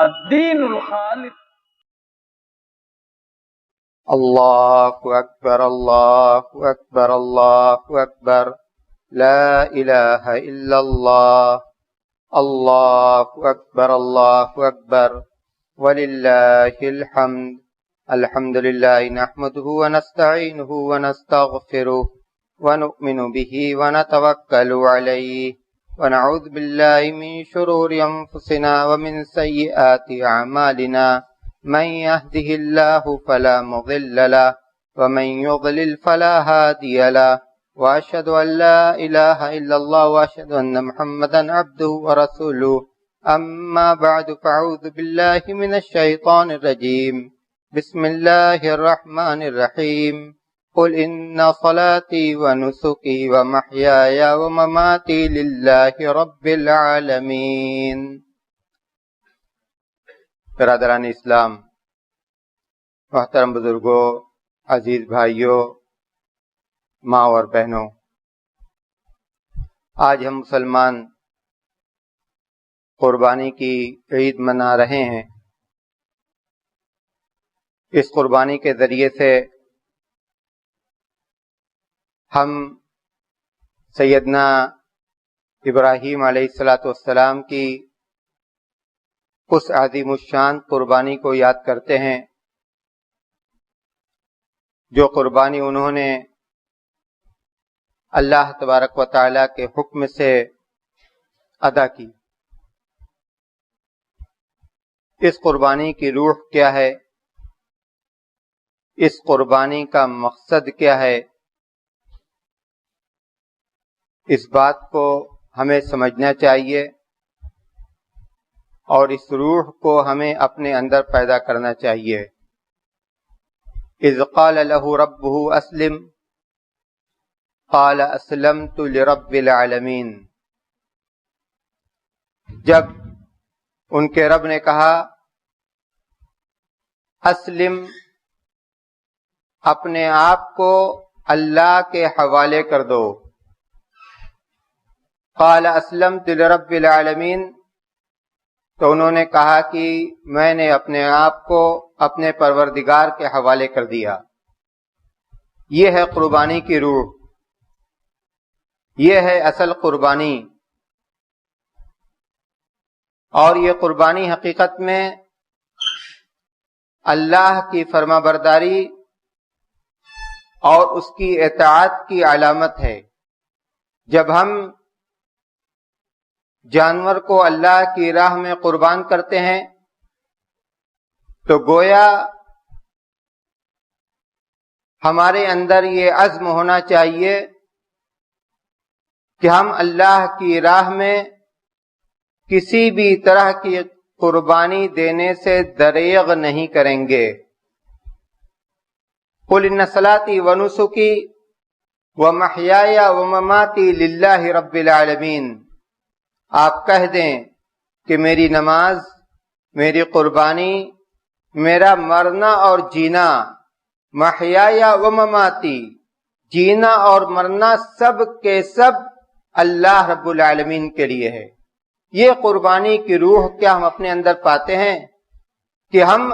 الدین الخالص. اللہ اکبر اللہ اکبر اللہ اکبر لا الہ الا اللہ اللہ اکبر اللہ اکبر وللہ الحمد. الحمد للہ نحمده ونستعینه ونستغفره ونؤمن به ونتوکل علیہ ونعوذ باللہ من شرور انفسنا ومن سیئات اعمالنا من يهده الله فلا مضل له ومن يضلل فلا هادي له واشهد ان لا اله الا الله واشهد ان محمدا عبده ورسوله. اما بعد فاعوذ بالله من الشيطان الرجيم. بسم الله الرحمن الرحيم. قل ان صلاتي ونسكي ومحياي ومماتي لله رب العالمين. برادران اسلام، محترم بزرگوں، عزیز بھائیوں، ماں اور بہنوں، آج ہم مسلمان قربانی کی عید منا رہے ہیں. اس قربانی کے ذریعے سے ہم سیدنا ابراہیم علیہ السلام کی اس عظیم الشان قربانی کو یاد کرتے ہیں جو قربانی انہوں نے اللہ تبارک و تعالی کے حکم سے ادا کی. اس قربانی کی روح کیا ہے؟ اس قربانی کا مقصد کیا ہے؟ اس بات کو ہمیں سمجھنا چاہیے اور اس روح کو ہمیں اپنے اندر پیدا کرنا چاہیے. اذ قال له ربه اسلم قال اسلمت لرب العالمین. جب ان کے رب نے کہا اسلم، اپنے آپ کو اللہ کے حوالے کر دو. قال اسلمت لرب العالمین، تو انہوں نے کہا کہ میں نے اپنے آپ کو اپنے پروردگار کے حوالے کر دیا. یہ ہے قربانی کی روح، یہ ہے اصل قربانی. اور یہ قربانی حقیقت میں اللہ کی فرما برداری اور اس کی اطاعت کی علامت ہے. جب ہم جانور کو اللہ کی راہ میں قربان کرتے ہیں تو گویا ہمارے اندر یہ عزم ہونا چاہیے کہ ہم اللہ کی راہ میں کسی بھی طرح کی قربانی دینے سے دریغ نہیں کریں گے. قل ان صلاتی ونسکی ومحیای ومماتی للہ رب العالمین. آپ کہہ دیں کہ میری نماز، میری قربانی، میرا مرنا اور جینا، محیای ومماتی، جینا اور مرنا سب کے سب اللہ رب العالمین کے لیے ہے. یہ قربانی کی روح کیا ہم اپنے اندر پاتے ہیں کہ ہم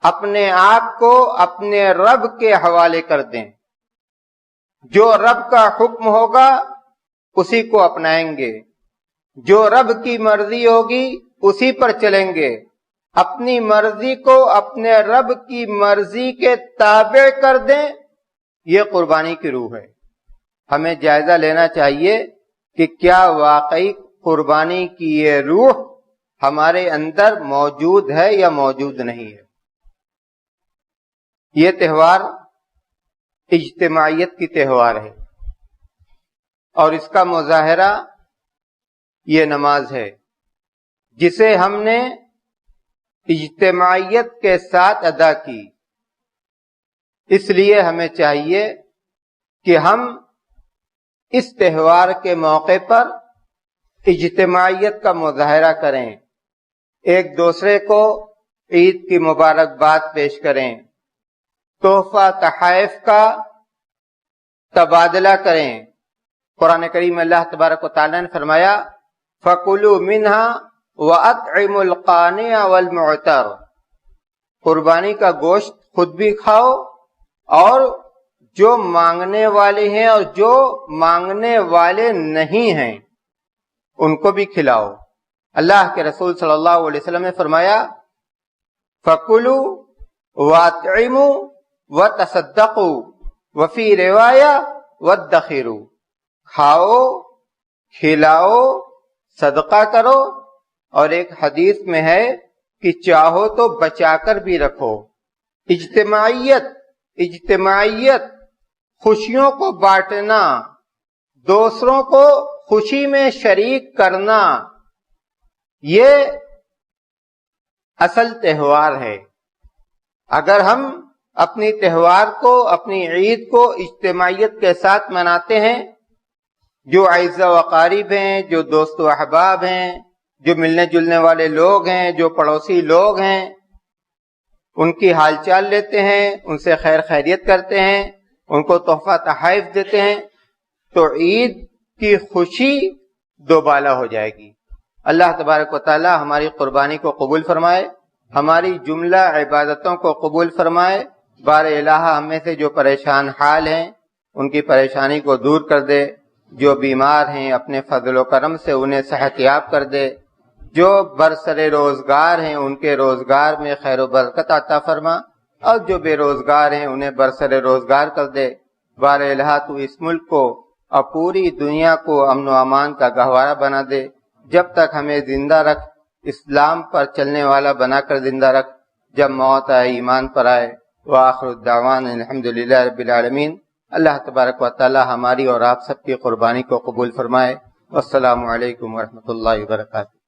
اپنے آپ کو اپنے رب کے حوالے کر دیں. جو رب کا حکم ہوگا اسی کو اپنائیں گے، جو رب کی مرضی ہوگی اسی پر چلیں گے. اپنی مرضی کو اپنے رب کی مرضی کے تابع کر دیں، یہ قربانی کی روح ہے. ہمیں جائزہ لینا چاہیے کہ کیا واقعی قربانی کی یہ روح ہمارے اندر موجود ہے یا موجود نہیں ہے. یہ تہوار اجتماعیت کی تہوار ہے اور اس کا مظاہرہ یہ نماز ہے جسے ہم نے اجتماعیت کے ساتھ ادا کی. اس لیے ہمیں چاہیے کہ ہم اس تہوار کے موقع پر اجتماعیت کا مظاہرہ کریں، ایک دوسرے کو عید کی مبارکباد پیش کریں، تحفہ تحائف کا تبادلہ کریں. قرآن کریم میں اللہ تبارک و تعالیٰ نے فرمایا فَكُلُوا مِنْهَا وَأَطْعِمُوا الْقَانِعَ وَالْمُعْتَرَ، قربانی کا گوشت خود بھی کھاؤ اور جو مانگنے والے ہیں اور جو مانگنے والے نہیں ہیں ان کو بھی کھلاؤ۔ اللہ کے رسول صلی اللہ علیہ وسلم نے فرمایا فَكُلُوا وَأَطْعِمُوا وَتَصَدَّقُوا وَفِي رِوَایَةٍ وَادَّخِرُوا، کھاؤ، کھلاؤ، صدقہ کرو، اور ایک حدیث میں ہے کہ چاہو تو بچا کر بھی رکھو۔ اجتماعیت، خوشیوں کو بانٹنا، دوسروں کو خوشی میں شریک کرنا، یہ اصل تہوار ہے۔ اگر ہم اپنی تہوار کو، اپنی عید کو اجتماعیت کے ساتھ مناتے ہیں، جو اعزاء و اقارب ہیں، جو دوست و احباب ہیں، جو ملنے جلنے والے لوگ ہیں، جو پڑوسی لوگ ہیں، ان کی حال چال لیتے ہیں، ان سے خیر خیریت کرتے ہیں، ان کو تحفہ تحائف دیتے ہیں، تو عید کی خوشی دوبالا ہو جائے گی۔ اللہ تبارک و تعالی ہماری قربانی کو قبول فرمائے، ہماری جملہ عبادتوں کو قبول فرمائے۔ بار الہ ہم میں سے جو پریشان حال ہیں ان کی پریشانی کو دور کر دے، جو بیمار ہیں اپنے فضل و کرم سے انہیں صحت یاب کر دے، جو برسر روزگار ہیں ان کے روزگار میں خیر و برکت عطا فرما، اور جو بے روزگار ہیں انہیں برسر روزگار کر دے۔ بار الہ تو اس ملک کو اور پوری دنیا کو امن و امان کا گہوارہ بنا دے۔ جب تک ہمیں زندہ رکھ، اسلام پر چلنے والا بنا کر زندہ رکھ، جب موت آئے ایمان پر آئے۔ وآخر الدعوان الحمدللہ رب العالمین۔ اللہ تبارک و تعالی ہماری اور آپ سب کی قربانی کو قبول فرمائے۔ والسلام علیکم ورحمۃ اللہ وبرکاتہ۔